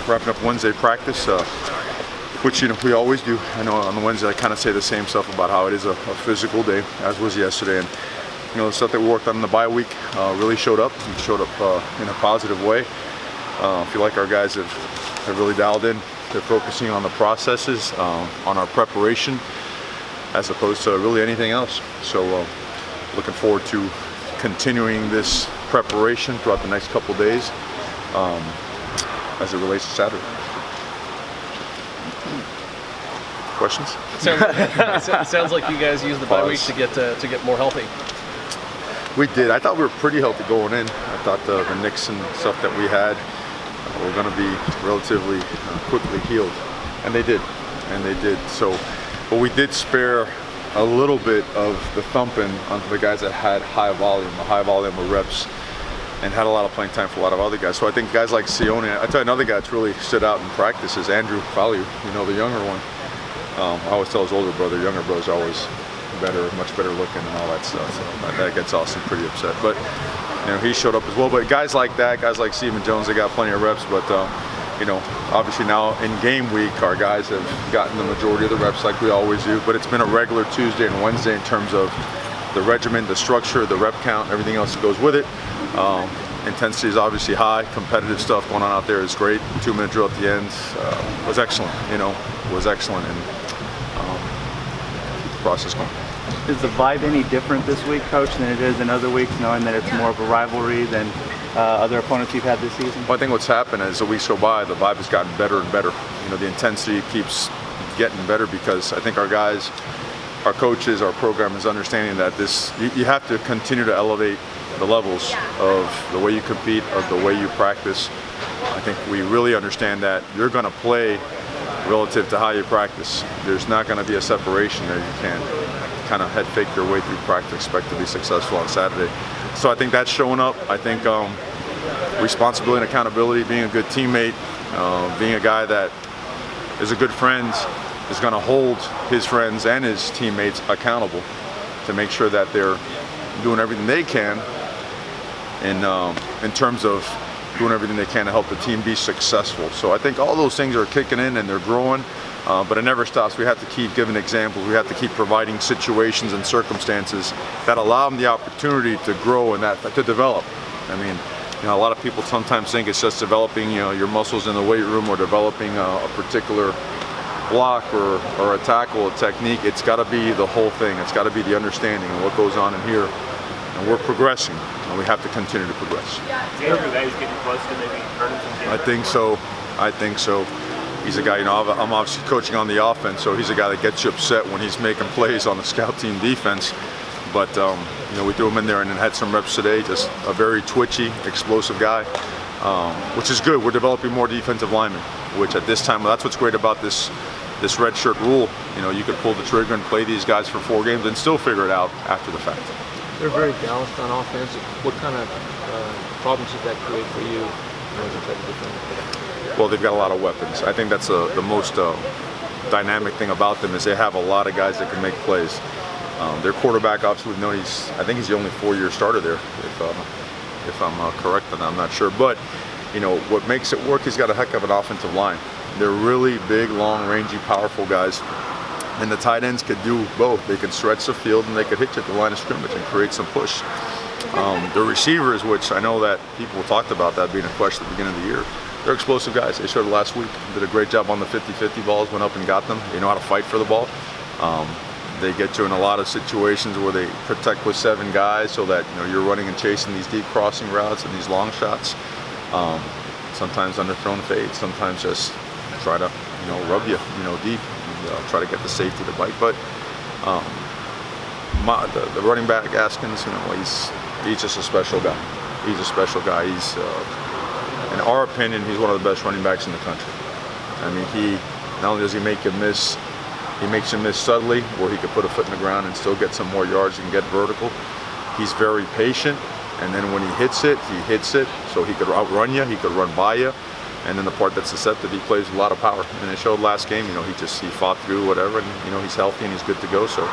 wrapping up Wednesday practice, which we always do. I know on the Wednesday I kind of say the same stuff about how it is a physical day, as was yesterday, and the stuff that we worked on in the bye week really showed up. It showed up in a positive way. I feel like our guys have really dialed in. They're focusing on the processes, on our preparation, as opposed to really anything else. So looking forward to continuing this preparation throughout the next couple days as it relates to Saturday. Questions? It sounds like you guys used the bye week to get more healthy. We did. I thought we were pretty healthy going in. I thought the nicks and stuff that we had were going to be relatively quickly healed, and they did. So, but we did spare a little bit of the thumping onto the guys that had a high volume of reps, and had a lot of playing time for a lot of other guys. So I think guys like Sione. I tell you, another guy that's really stood out in practice is Andrew Value. The younger one. I always tell his older brother, younger brother's always better, much better looking and all that stuff. So that gets Austin pretty upset. But he showed up as well. But guys like that, guys like Stephen Jones, they got plenty of reps. But obviously now in game week, our guys have gotten the majority of the reps like we always do. But it's been a regular Tuesday and Wednesday in terms of the regimen, the structure, the rep count, everything else that goes with it. Intensity is obviously high. Competitive stuff going on out there is great. 2-minute drill at the end was excellent. Was excellent, and keep the process going. Is the vibe any different this week, Coach, than it is in other weeks, knowing that it's more of a rivalry than other opponents you've had this season? Well, I think what's happened as the weeks go by, the vibe has gotten better and better. The intensity keeps getting better because I think our guys, our coaches, our program is understanding that you have to continue to elevate the levels of the way you compete, of the way you practice. I think we really understand that you're going to play relative to how you practice. There's not going to be a separation there. You can't kind of head fake your way through practice, expect to be successful on Saturday. So I think that's showing up. I think responsibility and accountability, being a good teammate, being a guy that is a good friend, is going to hold his friends and his teammates accountable to make sure that they're doing everything they can in terms of doing everything they can to help the team be successful. So I think all those things are kicking in and they're growing, but it never stops. We have to keep giving examples. We have to keep providing situations and circumstances that allow them the opportunity to grow and to develop. I mean, a lot of people sometimes think it's just developing, your muscles in the weight room or developing a particular block or a tackle, a technique. It's got to be the whole thing. It's got to be the understanding of what goes on in here. And we're progressing, and we have to continue to progress. Is Andrew that he's getting close to maybe earning some games? I think so. He's a guy, I'm obviously coaching on the offense, so he's a guy that gets you upset when he's making plays on the scout team defense. But, we threw him in there and then had some reps today, just a very twitchy, explosive guy, which is good. We're developing more defensive linemen, which at this time, that's what's great about this red shirt rule. You could pull the trigger and play these guys for 4 games and still figure it out after the fact. They're very balanced on offense. What kind of problems does that create for you as a try to defend? Well, they've got a lot of weapons. I think that's the most dynamic thing about them is they have a lot of guys that can make plays. Their quarterback, obviously, we've known I think he's the only 4-year starter there, if I'm correct on that, I'm not sure. But, what makes it work, he's got a heck of an offensive line. They're really big, long, rangy, powerful guys. And the tight ends could do both. They can stretch the field and they could hit you at the line of scrimmage and create some push. The receivers, which I know that people talked about that being a question at the beginning of the year, they're explosive guys. They showed it last week. Did a great job on the 50-50 balls, went up and got them. They know how to fight for the ball. They get you in a lot of situations where they protect with 7 guys so that you're running and chasing these deep crossing routes and these long shots. Sometimes underthrown fades, sometimes just try to rub you deep. Try to get the safety to bite, but the running back Askins, he's just a special guy. He's a special guy. He's, in our opinion, he's one of the best running backs in the country. I mean, he not only does he make you miss, he makes you miss subtly, where he could put a foot in the ground and still get some more yards and get vertical. He's very patient, and then when he hits it, so he could outrun you, he could run by you. And then the part that's deceptive, he plays with a lot of power. And it showed last game, he fought through whatever, and he's healthy and he's good to go. So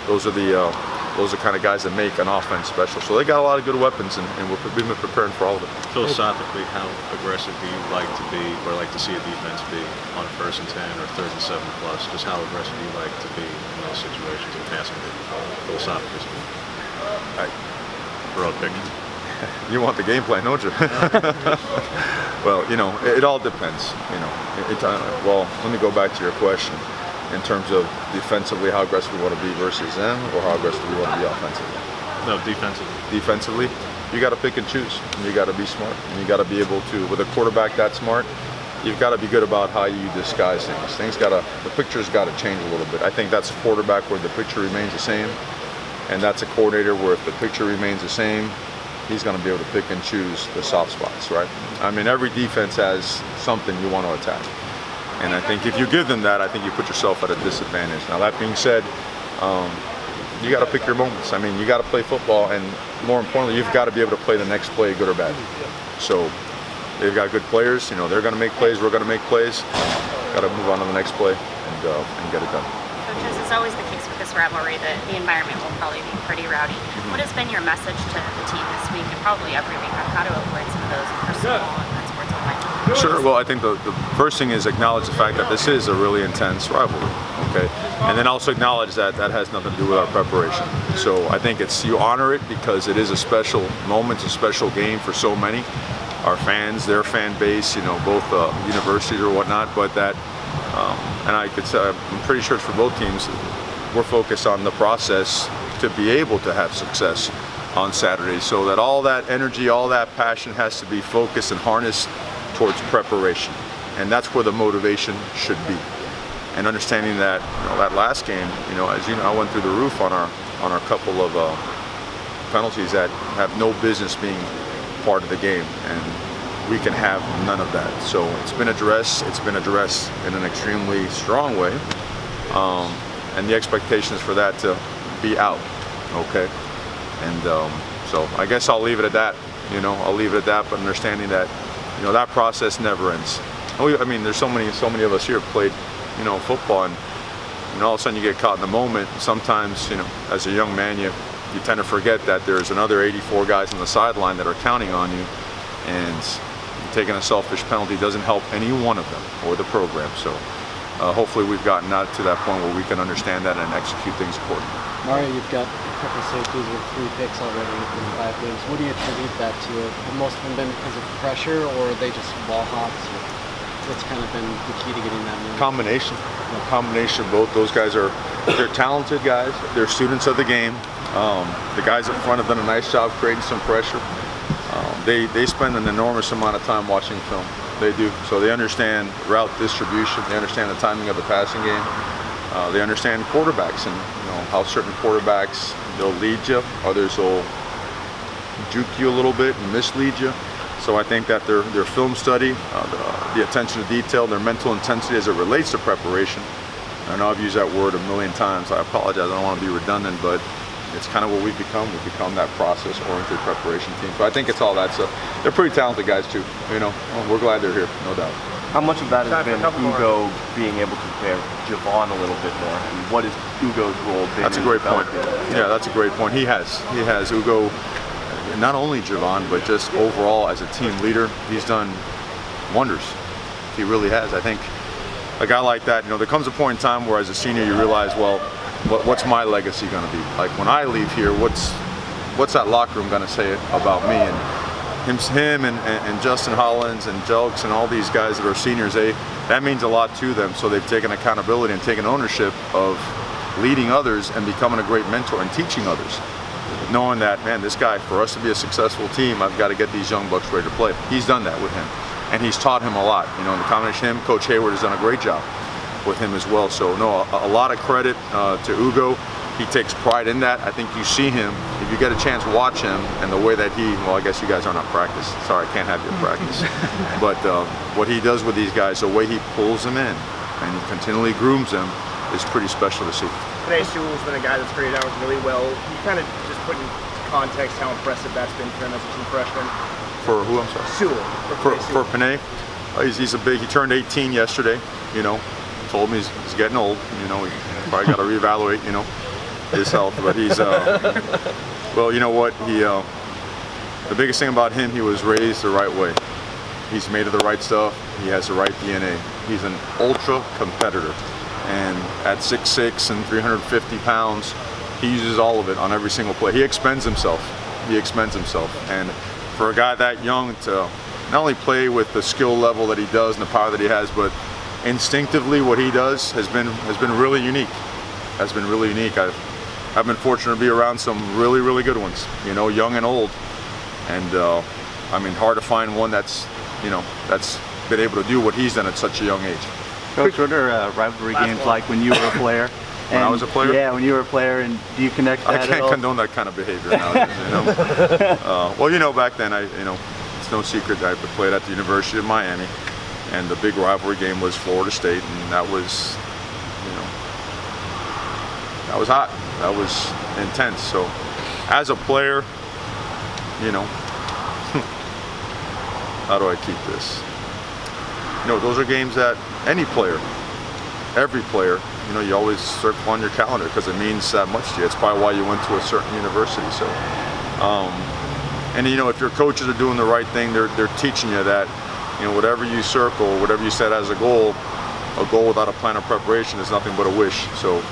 those are the those are the kind of guys that make an offense special. So they got a lot of good weapons, and we've been preparing for all of it. Philosophically, how aggressive do you like to be, or like to see a defense be on 1st and 10 or 3rd and 7 plus? Just how aggressive do you like to be in those situations in passing game, philosophically speaking? Broad picture. You want the game plan, don't you? Well, you know, it all depends. You know, well, let me go back to your question in terms of defensively, how aggressive we want to be versus them, or how aggressive we want to be offensively. No, defensively. Defensively, you got to pick and choose, and you got to be smart, and you got to be able to. With a quarterback that smart, you've got to be good about how you disguise things. The picture's got to change a little bit. I think that's a quarterback where the picture remains the same, and that's a coordinator where if the picture remains the same, he's going to be able to pick and choose the soft spots, right? I mean, every defense has something you want to attack. And I think if you give them that, I think you put yourself at a disadvantage. Now, that being said, you got to pick your moments. I mean, you got to play football, and more importantly, you've got to be able to play the next play, good or bad. So they've got good players. You know, they're going to make plays. We're going to make plays. Got to move on to the next play and get it done. Coaches, it's always the case with this rivalry that the environment will probably be pretty rowdy. What has been your message to the team this week, and probably every week, on how to avoid some of those personal and sportsmanlike? Sure. Well, I think the first thing is acknowledge the fact that this is a really intense rivalry, okay? And then also acknowledge that that has nothing to do with our preparation. So I think it's, you honor it because it is a special moment, it's a special game for so many. Our fans, their fan base, you know, both universities or whatnot, but that, and I could say, I'm pretty sure it's for both teams, we're focused on the process to be able to have success on Saturday, so that all that energy, all that passion has to be focused and harnessed towards preparation, and that's where the motivation should be. And understanding that, you know, that last game, you know, as you know, I went through the roof on our couple of penalties that have no business being part of the game, and we can have none of that. So it's been addressed. It's been addressed in an extremely strong way, and the expectation is for that to be out. Okay, and so I guess I'll leave it at that. You know, I'll leave it at that, but understanding that, you know, that process never ends. I mean, there's so many of us here played, you know, football, and all of a sudden you get caught in the moment. Sometimes, you know, as a young man, you tend to forget that there's another 84 guys on the sideline that are counting on you, and taking a selfish penalty doesn't help any one of them or the program. So hopefully we've gotten out to that point where we can understand that and execute things accordingly. Mario, you've got a couple safeties with 3 picks already in 5 games. What do you attribute that to? Have most of them been because of pressure, or are they just ball hops? What's kind of been the key to getting that move? Combination. A combination of both. Those guys they're talented guys. They're students of the game. The guys up front have done a nice job creating some pressure. They spend an enormous amount of time watching film. They do. So they understand route distribution. They understand the timing of the passing game. They understand quarterbacks, and you know how certain quarterbacks, they'll lead you, others will juke you a little bit and mislead you. So I think that their film study, the attention to detail, their mental intensity as it relates to preparation. I know I've used that word a million times. I apologize. I don't want to be redundant, but it's kind of what we've become. We've become that process-oriented preparation team. So I think it's all that stuff. They're pretty talented guys too. You know, we're glad they're here, no doubt. How much of that has been Ugo being able to prepare Javon a little bit more? And what is Ugo's role been? That's a great point. Yeah, that's a great point. He has Ugo, not only Javon, but just overall as a team leader, he's done wonders. He really has. I think a guy like that, you know, there comes a point in time where as a senior you realize, well, what's my legacy going to be? Like when I leave here, what's that locker room going to say about me? And him and Justin Hollins and Jelks and all these guys that are seniors, that means a lot to them. So they've taken accountability and taken ownership of leading others and becoming a great mentor and teaching others. Knowing that, man, this guy, for us to be a successful team, I've got to get these young bucks ready to play. He's done that with him, and he's taught him a lot. You know, in the combination of him, Coach Hayward has done a great job with him as well. So no, a lot of credit to Ugo. He takes pride in that. I think you see him, if you get a chance, watch him, and the way that well, I guess you guys aren't on practice. Sorry, I can't have you at practice. But what he does with these guys, the way he pulls them in and he continually grooms them, is pretty special to see. Today, Sewell's been a guy that's graded out really well. You kind of just put in context how impressive that's been for him as a true freshman. For who, I'm sorry? Sewell. For Panay, he's a big. He turned 18 yesterday. You know, told me he's getting old. You know, he probably got to reevaluate. You know, his health, but he's well, you know what? The biggest thing about him, he was raised the right way. He's made of the right stuff. He has the right DNA. He's an ultra competitor, and at 6'6" and 350 pounds, he uses all of it on every single play. He expends himself. And for a guy that young to not only play with the skill level that he does and the power that he has, but instinctively what he does has been really unique. I've been fortunate to be around some really good ones, you know, young and old, and I mean, hard to find one that's been able to do what he's done at such a young age. Coach, what are rivalry games like when you were a player? When I was a player? Yeah, when you were a player, and do you connect that I at can't all? condone that kind of behavior nowadays, you know. Well, you know, back then, it's no secret that I played at the University of Miami, and the big rivalry game was Florida State, and that was, that was hot. That was intense. So, as a player, how do I keep this? Those are games that any player, every player, you always circle on your calendar because it means that much to you. It's probably why you went to a certain university. So, and if your coaches are doing the right thing, they're teaching you that, whatever you circle, whatever you set as a goal without a plan of preparation is nothing but a wish. So,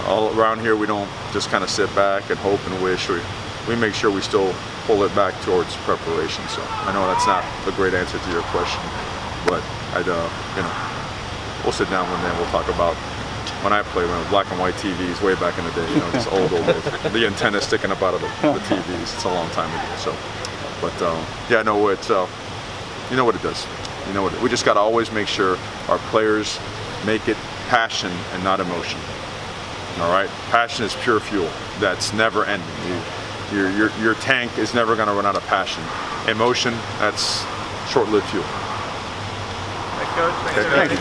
all around here, we don't just kind of sit back and hope and wish. We make sure we still pull it back towards preparation. So, I know that's not a great answer to your question, but we'll sit down one day and we'll talk about when I played with black and white TVs way back in the day, just old, the antenna sticking up out of the TVs. It's a long time ago. So, but yeah, no, it's you know what it does. We just got to always make sure our players make it passion and not emotion. All right, passion is pure fuel. That's never ending. Your tank is never going to run out of passion. Emotion, that's short-lived fuel. Thanks, Coach. Okay. Thanks,